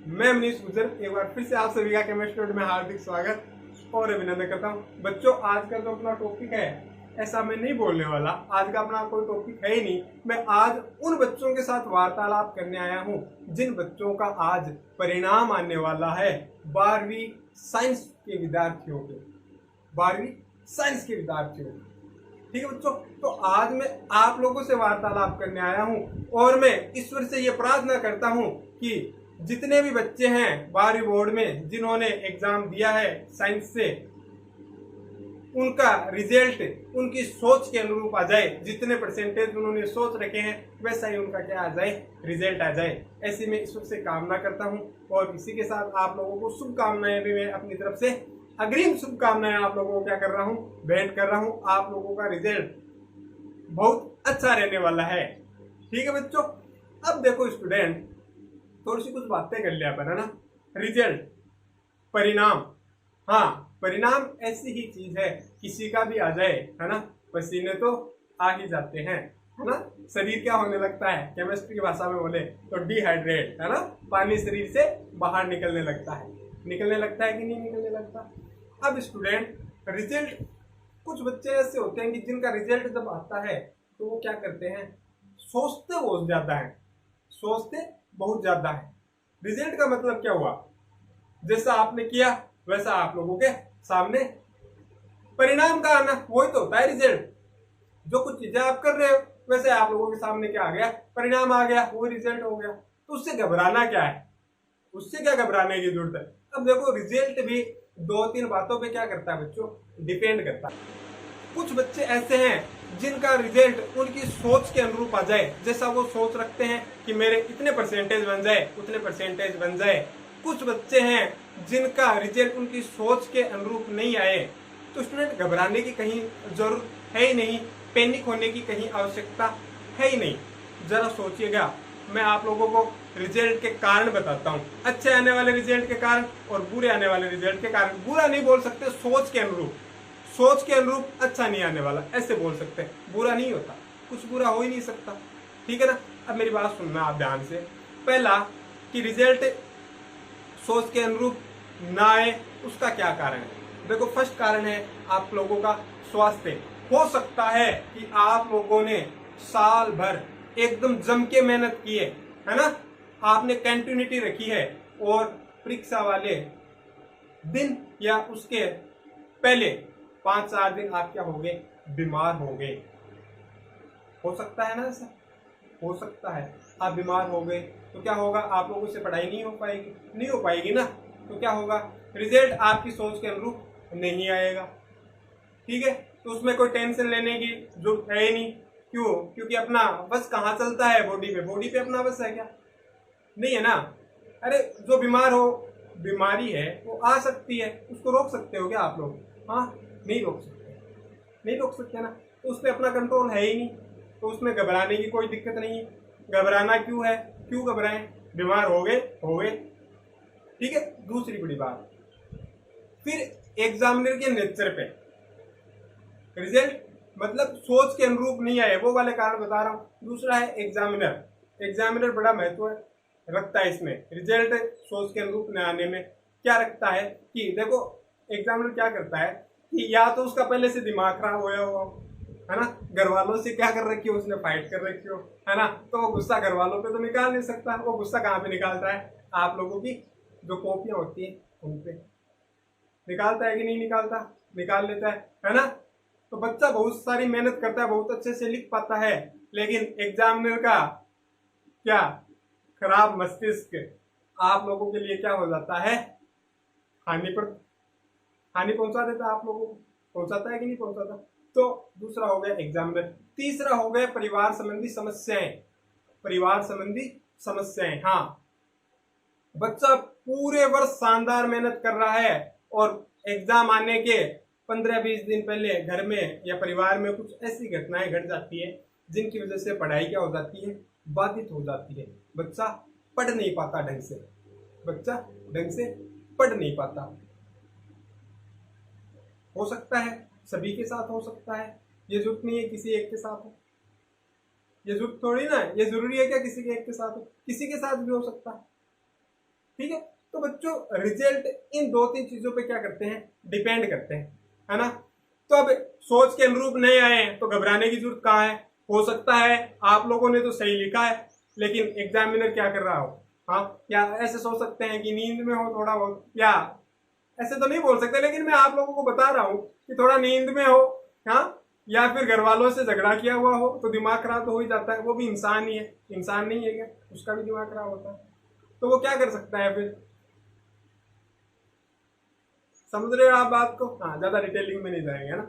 मैं मनीष गुजर एक बार फिर से आप सभी का केमिस्ट्री में हार्दिक स्वागत और अभिनंदन करता हूं। बच्चों, आज का जो अपना टॉपिक है ऐसा मैं नहीं बोलने वाला। आज का अपना कोई टॉपिक है ही नहीं। मैं आज उन बच्चों के साथ वार्तालाप करने आया हूं जिन बच्चों का आज परिणाम आने वाला है 12वीं साइंस के विद्यार्थियों के। 12वीं साइंस के विद्यार्थियों के, ठीक है बच्चों। तो आज मैं आप लोगों से वार्तालाप करने आया हूं और मैं ईश्वर से ये प्रार्थना करता हूं कि जितने भी बच्चे हैं 12वीं बोर्ड में जिन्होंने एग्जाम दिया है साइंस से, उनका रिजल्ट उनकी सोच के अनुरूप आ जाए। जितने परसेंटेज उन्होंने सोच रखे हैं वैसा ही उनका क्या आ जाए, रिजल्ट आ जाए। ऐसी मैं ईश्वर से कामना करता हूं और इसी के साथ आप लोगों को शुभकामनाएं भी मैं अपनी तरफ से अग्रिम शुभकामनाएं आप लोगों को क्या कर रहा हूं, भेंट कर रहा हूं। आप लोगों का रिजल्ट बहुत अच्छा रहने वाला है, ठीक है बच्चों। अब देखो स्टूडेंट, थोड़ी सी कुछ बातें कर लिया अपन, है ना। रिजल्ट, परिणाम, हाँ परिणाम ऐसी ही चीज है, किसी का भी आ जाए, है ना। पसीने तो आ ही जाते हैं, है ना। शरीर क्या होने लगता है, केमिस्ट्री की भाषा में बोले तो डिहाइड्रेट, है ना। पानी शरीर से बाहर निकलने लगता है। निकलने लगता है कि नहीं निकलने लगता। अब स्टूडेंट, रिजल्ट, कुछ बच्चे ऐसे होते हैं कि जिनका रिजल्ट जब आता है तो वो क्या करते हैं, सोचते बहुत ज्यादा है, सोचते बहुत ज्यादा है। रिजल्ट का मतलब क्या हुआ, जैसा आपने किया वैसा आप लोगों के सामने परिणाम का आना, वही तो होता है रिजल्ट। जो कुछ चीजें आप कर रहे हो वैसे आप लोगों के सामने क्या आ गया, परिणाम आ गया, वो रिजल्ट हो गया। तो उससे घबराना क्या है, उससे क्या घबराने की जरूरत है। अब देखो, रिजल्ट भी दो तीन बातों पे क्या करता है बच्चों, डिपेंड करता है। कुछ बच्चे ऐसे हैं जिनका रिजल्ट उनकी सोच के अनुरूप आ जाए, जैसा वो सोच रखते हैं कि मेरे इतने परसेंटेज बन जाए, उतने परसेंटेज बन जाए। कुछ बच्चे हैं जिनका रिजल्ट उनकी सोच के अनुरूप नहीं आए। तो स्टूडेंट, घबराने की कहीं जरूरत है ही नहीं, पैनिक होने की कहीं आवश्यकता है ही नहीं। जरा सोचिएगा, मैं आप लोगों को रिजल्ट के कारण बताता हूँ, अच्छे आने वाले रिजल्ट के कारण और बुरे आने वाले रिजल्ट के कारण। बुरा नहीं बोल सकते, सोच के अनुरूप, सोच के अनुरूप अच्छा नहीं आने वाला ऐसे बोल सकते हैं। बुरा नहीं होता, कुछ बुरा हो ही नहीं सकता, ठीक है ना। अब मेरी बात सुनना आप ध्यान से। पहला कि रिजल्ट सोच के अनुरूप ना आए, उसका क्या कारण है। देखो, फर्स्ट कारण है आप लोगों का स्वास्थ्य। हो सकता है कि आप लोगों ने साल भर एकदम जम के मेहनत की है ना, आपने कंटिन्यूटी रखी है और परीक्षा वाले दिन या उसके पहले 5-4 दिन आप क्या हो गए, बीमार हो गए। हो सकता है ना ऐसा, हो सकता है आप बीमार हो गए तो क्या होगा, आप लोगों से पढ़ाई नहीं हो पाएगी, नहीं हो पाएगी ना। तो क्या होगा, रिजल्ट आपकी सोच के अनुरूप नहीं आएगा, ठीक है। तो उसमें कोई टेंशन लेने की जरूरत है ही नहीं। क्यों, क्योंकि अपना बस कहाँ चलता है, बॉडी पे। बॉडी पे अपना बस है क्या, नहीं है ना। अरे जो बीमार हो, बीमारी है वो आ सकती है, उसको रोक सकते हो क्या आप लोग, हाँ नहीं रोक सकते, नहीं रोक सकते ना। तो उस पर अपना कंट्रोल है ही नहीं, तो उसमें घबराने की कोई दिक्कत नहीं है। घबराना क्यों है, क्यों घबराएं, बीमार हो गए, हो गए, ठीक है। दूसरी बड़ी बात, फिर एग्जामिनर के नेचर पे रिजल्ट मतलब सोच के अनुरूप नहीं आए, वो वाले कारण बता रहा हूं। दूसरा है एग्जामिनर। एग्जामिनर बड़ा महत्व रखता है इसमें, रिजल्ट सोच के अनुरूप न आने में। क्या रखता है कि देखो, एग्जामिनर क्या करता है कि या तो उसका पहले से दिमाग खराब होया हुआ, है ना, घर वालों से क्या कर रखी हो, उसने फाइट कर रखी हो, है ना, तो वो गुस्सा घर वालों पे तो निकाल नहीं सकता। वो गुस्सा कहाँ पे निकालता है, आप लोगों की जो कॉपियां होती है उन पे निकालता है कि नहीं निकालता, निकाल लेता है ना। तो बच्चा बहुत सारी मेहनत करता है, बहुत अच्छे से लिख पाता है, लेकिन एग्जामिनर का क्या, खराब मस्तिष्क आप लोगों के लिए क्या हो जाता है, हानि पर हानि पहुंचा देता है, आप लोगों को पहुंचाता है कि नहीं पहुंचाता। तो दूसरा हो गया एग्जामिनर। तीसरा हो गया परिवार संबंधी समस्याएं। परिवार संबंधी समस्याएं, हाँ, बच्चा पूरे वर्ष शानदार मेहनत कर रहा है और एग्जाम आने के 15-20 दिन पहले घर में या परिवार में कुछ ऐसी घटनाएं घट जाती है जिनकी वजह से पढ़ाई क्या हो जाती है, बाधित हो जाती है। बच्चा पढ़ नहीं पाता ढंग से, बच्चा ढंग से पढ़ नहीं पाता। हो सकता है सभी के साथ हो सकता है, ये जरूरत नहीं है किसी एक के साथ हो, ये जरूरत थोड़ी ना है, ये जरूरी है क्या किसी के एक के साथ हो, किसी के साथ भी हो सकता है। ठीक है। तो बच्चों रिजल्ट इन 2-3 चीजों पे क्या करते हैं, डिपेंड करते हैं, है ना। तो अब सोच के अनुरूप नहीं आए तो घबराने की जरूरत कहाँ है। हो सकता है आप लोगों ने तो सही लिखा है लेकिन एग्जामिनर क्या कर रहा हो, हाँ, या ऐसे सोच सकते हैं कि नींद में हो थोड़ा बहुत, या ऐसे तो नहीं बोल सकते, लेकिन मैं आप लोगों को बता रहा हूँ कि थोड़ा नींद में हो, हाँ, या फिर घर वालों से झगड़ा किया हुआ हो तो दिमाग खराब तो हो ही जाता है। वो भी इंसान ही है, इंसान नहीं है क्या, उसका भी दिमाग खराब होता है। तो वो क्या कर सकता है फिर, समझ रहे हो आप बात को। हाँ, ज्यादा डिटेलिंग में नहीं जाएंगे, है ना।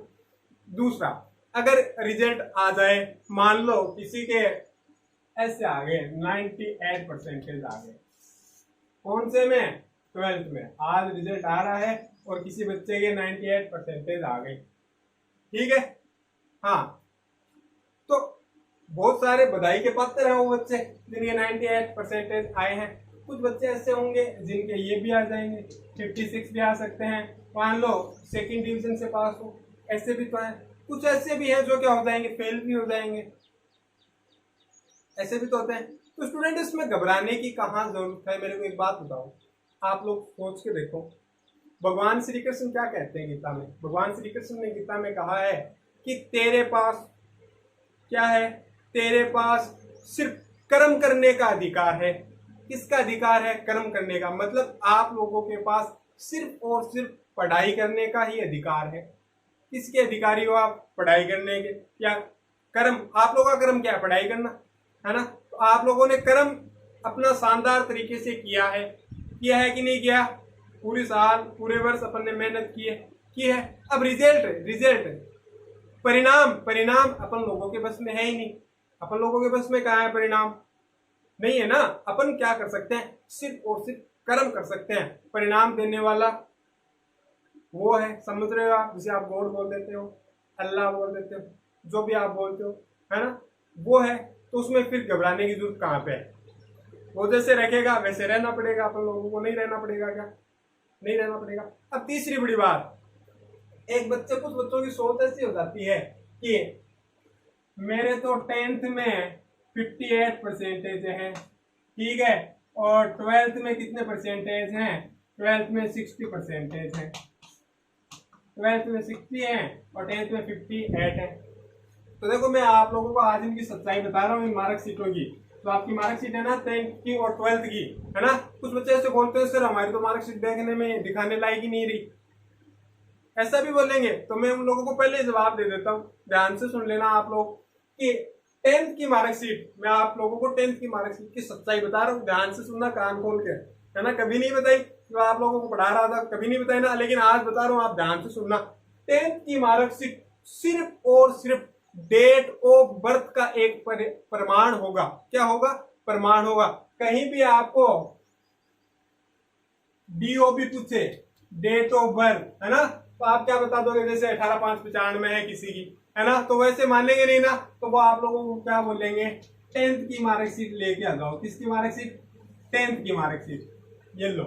दूसरा, अगर रिजल्ट आ जाए, मान लो किसी के ऐसे आ गए 98% आ गए, कौन से में, 12th में, आज रिजल्ट आ रहा है और किसी बच्चे के 98% आ गए, ठीक है। हाँ, तो बहुत सारे बधाई के पात्र हैं वो बच्चे जिनके 98% आए हैं। कुछ बच्चे ऐसे होंगे जिनके ये भी आ जाएंगे, 56 भी आ सकते हैं, मान लो सेकंड डिवीजन से पास हो, ऐसे भी तो है। कुछ ऐसे भी हैं जो क्या हो जाएंगे, फेल भी हो जाएंगे, ऐसे भी तो होते हैं। तो स्टूडेंट इसमें घबराने की कहाँ जरूरत है। मेरे को एक बात बताओ, आप लोग सोच के देखो, भगवान श्री कृष्ण क्या कहते हैं गीता में। भगवान श्री कृष्ण ने गीता में कहा है कि तेरे पास क्या है, तेरे पास सिर्फ कर्म करने का अधिकार है। किसका अधिकार है, कर्म करने का। मतलब आप लोगों के पास सिर्फ और सिर्फ पढ़ाई करने का ही अधिकार है। किसके अधिकारी हो आप, पढ़ाई करने के, या कर्म। आप लोगों का कर्म क्या है, पढ़ाई करना, है ना। तो आप लोगों ने कर्म अपना शानदार तरीके से किया है कि नहीं किया, पूरी साल पूरे वर्ष अपन ने मेहनत की है। अब रिजल्ट परिणाम अपन लोगों के बस में है ही नहीं। अपन लोगों के बस में कहाँ है, परिणाम नहीं है ना। अपन क्या कर सकते हैं, सिर्फ और सिर्फ कर्म कर सकते हैं। परिणाम देने वाला वो है, समझ रहे हो आप, जिसे आप गॉड बोल देते हो, अल्लाह बोल देते हो, जो भी आप बोलते हो, है ना, वो है। तो उसमें फिर घबराने की जरूरत कहाँ पे है। वो जैसे रखेगा वैसे रहना पड़ेगा, अपन लोगों को नहीं रहना पड़ेगा क्या, नहीं रहना पड़ेगा। अब तीसरी बड़ी बात, कुछ बच्चों की सोच ऐसी हो जाती है कि मेरे तो 10th में 58% है, ठीक है, और 12th में कितने परसेंटेज हैं, 12th में 60% है, 12th में 60 है और 10th में 58 है। तो देखो मैं आप लोगों को आज इनकी सच्चाई बता रहा हूँ इन मार्कशीटों की। तो आपकी मार्कशीट है ना 10th की और 12th की, है ना। कुछ बच्चे ऐसे बोलते हैं सर हमारी तो मार्कशीट देखने में दिखाने लायक ही नहीं रही, ऐसा भी बोलेंगे। तो मैं उन लोगों को पहले जवाब दे देता हूँ, ध्यान से सुन लेना आप लोग कि 10th की मार्कशीट, मैं आप लोगों को 10th की मार्कशीट की सच्चाई बता रहा हूँ, ध्यान से सुनना कान खोल के, है ना। कभी नहीं बताई जो आप लोगों को पढ़ा रहा था, कभी नहीं बताई ना, लेकिन आज बता रहा हूँ, आप ध्यान से सुनना। 10th की मार्कशीट सिर्फ और सिर्फ डेट ऑफ बर्थ का एक प्रमाण होगा। क्या होगा, प्रमाण होगा। कहीं भी आपको डीओबी पूछे, डेट ऑफ बर्थ, है ना, तो आप क्या बता दोगे, जैसे 18/5/95 है किसी की, है ना, तो वैसे मानेंगे नहीं ना। तो वो आप लोगों को क्या बोलेंगे, 10th की मार्कशीट लेके आ जाओ। किसकी मार्कशीट, 10th की मार्कशीट, ये लो।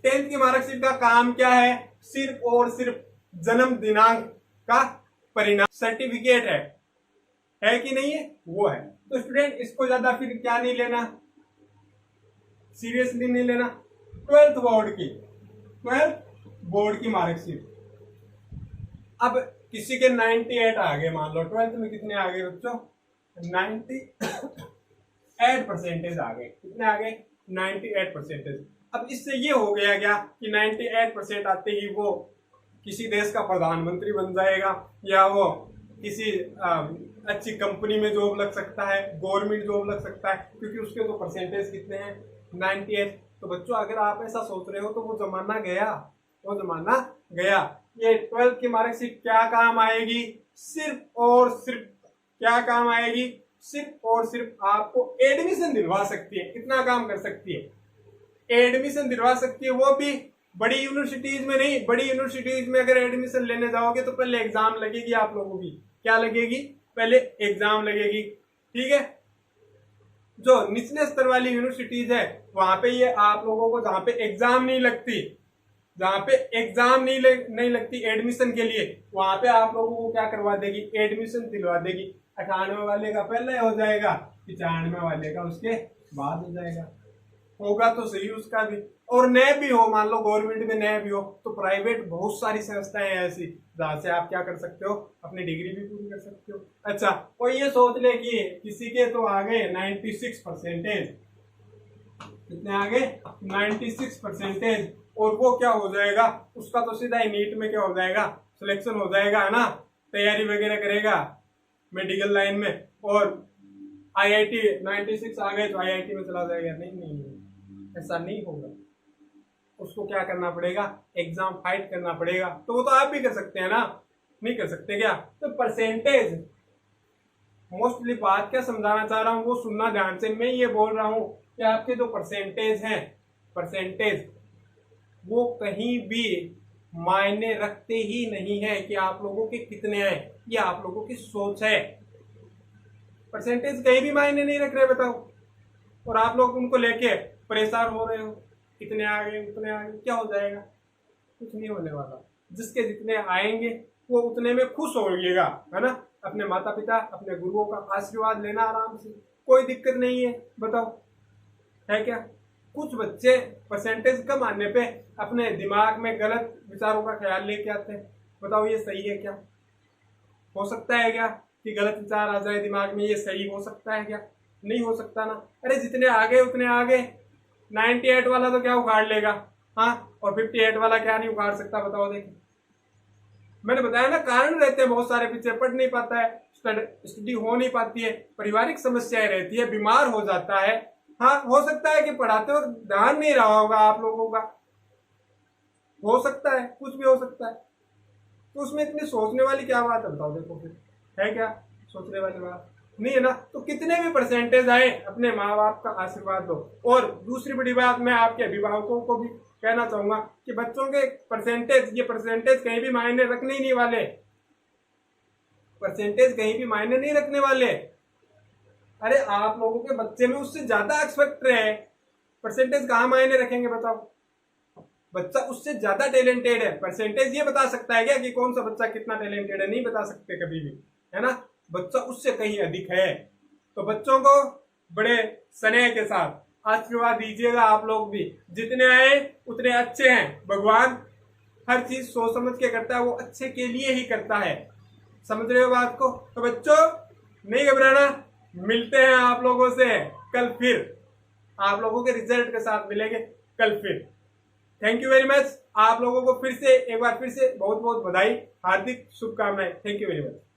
10th की मार्कशीट का काम क्या है, सिर्फ और सिर्फ जन्म दिनांक का परिणाम सर्टिफिकेट है कि नहीं है, वो है। तो स्टूडेंट इसको ज्यादा फिर क्या नहीं लेना, सीरियसली नहीं लेना। 12th बोर्ड की मार्कशीट, अब किसी के 98 आ गए, मान लो 12th में कितने आ गए बच्चों, 98% आ गए। कितने आ गए, 98%। अब इससे ये हो गया क्या कि 98% आते ही वो किसी देश का प्रधानमंत्री बन जाएगा, या वो किसी अच्छी कंपनी में जॉब लग सकता है, गवर्नमेंट जॉब लग सकता है, क्योंकि उसके तो परसेंटेज कितने हैं, 98। तो बच्चों अगर आप ऐसा सोच रहे हो तो वो जमाना गया, वो जमाना गया। ये 12th की मार्कशीट क्या काम आएगी, सिर्फ और सिर्फ क्या काम आएगी, सिर्फ और सिर्फ आपको एडमिशन दिलवा सकती है। कितना काम कर सकती है, एडमिशन दिलवा सकती है, वो भी बड़ी यूनिवर्सिटीज में नहीं। बड़ी यूनिवर्सिटीज में अगर एडमिशन लेने जाओगे तो पहले एग्जाम लगेगी आप लोगों की। क्या लगेगी, पहले एग्जाम लगेगी, ठीक है। जो निचले स्तर वाली यूनिवर्सिटीज है वहां पे ये आप लोगों को, जहां पे एग्जाम नहीं लगती, जहां पे एग्जाम नहीं लगती एडमिशन के लिए, वहां पे आप लोगों को क्या करवा देगी, एडमिशन दिलवा देगी। 98 वाले का पहले हो जाएगा, 95 वाले का उसके बाद हो जाएगा। होगा तो सही उसका भी। और नए भी हो, मान लो गवर्नमेंट में नए भी हो, तो प्राइवेट बहुत सारी संस्थाएं हैं ऐसी जहां से आप क्या कर सकते हो, अपनी डिग्री भी पूरी कर सकते हो। अच्छा, कोई ये सोच ले कि किसी के तो आ गए 96%, कितने आ गए 96%, और वो क्या हो जाएगा, उसका तो सीधा ही नीट में क्या हो जाएगा, सिलेक्शन हो जाएगा, है ना, तैयारी वगैरह करेगा मेडिकल लाइन में, और आईआईटी 96 आ गए तो आईआईटी में चला जाएगा। नहीं नहीं नहीं, ऐसा नहीं होगा। उसको क्या करना पड़ेगा, एग्जाम फाइट करना पड़ेगा। तो वो तो आप भी कर सकते हैं ना, नहीं कर सकते क्या? तो परसेंटेज, मोस्टली बात क्या समझाना चाह रहा हूं वो सुनना ध्यान से। मैं ये बोल रहा हूं कि आपके जो परसेंटेज हैं, परसेंटेज वो कहीं भी मायने रखते ही नहीं है कि आप लोगों के कितने हैं। ये आप लोगों की सोच है। परसेंटेज कहीं भी मायने नहीं रख रहे, बताओ। और आप लोग उनको लेके परेशान हो रहे हो, कितने आ गए उतने आ गए, क्या हो जाएगा? कुछ नहीं होने वाला। जिसके जितने आएंगे वो उतने में खुश होइएगा, है ना। अपने माता पिता, अपने गुरुओं का आशीर्वाद लेना आराम से, कोई दिक्कत नहीं है। बताओ, है क्या? कुछ बच्चे परसेंटेज कम आने पे अपने दिमाग में गलत विचारों का ख्याल लेके आते हैं। बताओ, ये सही है क्या? हो सकता है क्या कि गलत विचार आ जाए दिमाग में? ये सही हो सकता है क्या? नहीं हो सकता ना। अरे जितने आगे उतने आगे। 98 वाला तो क्या उखाड़ लेगा, हाँ, और 58 वाला क्या नहीं उखाड़ सकता, बताओ। देखिए, मैंने बताया ना, कारण रहते हैं बहुत सारे, पीछे पढ़ नहीं पाता है, स्टडी हो नहीं पाती है, पारिवारिक समस्याएं रहती है, बीमार हो जाता है। हाँ, हो सकता है कि पढ़ाते वक्त ध्यान नहीं रहा होगा आप लोगों का, हो सकता है, कुछ भी हो सकता है। तो उसमें इतनी सोचने वाली क्या बात है, बताओ। देखो फिर है क्या सोचने वाली बात? नहीं है ना। तो कितने भी परसेंटेज आए, अपने माँ बाप का आशीर्वाद दो। और दूसरी बड़ी बात, मैं आपके अभिभावकों को भी कहना चाहूंगा कि बच्चों के परसेंटेज, ये परसेंटेज कहीं भी मायने रखने ही नहीं वाले, परसेंटेज कहीं भी मायने नहीं रखने वाले। अरे आप लोगों के बच्चे में उससे ज्यादा एक्सपेक्ट रहे, परसेंटेज कहाँ मायने रखेंगे, बताओ। बच्चा उससे ज्यादा टैलेंटेड है, परसेंटेज ये बता सकता है क्या कि कौन सा बच्चा कितना टैलेंटेड है? नहीं बता सकते कभी भी, है ना। बच्चा उससे कहीं अधिक है। तो बच्चों को बड़े स्नेह के साथ आशीर्वाद दीजिएगा आप लोग भी। जितने आए उतने अच्छे हैं। भगवान हर चीज सोच समझ के करता है, वो अच्छे के लिए ही करता है। समझ रहे हो बात को? तो बच्चों, नहीं घबराना, मिलते हैं आप लोगों से कल फिर। आप लोगों के रिजल्ट के साथ मिलेंगे कल फिर। Thank you very much. आप लोगों को फिर से एक बार फिर से बहुत बहुत बधाई, हार्दिक शुभकामनाएं। Thank you very much.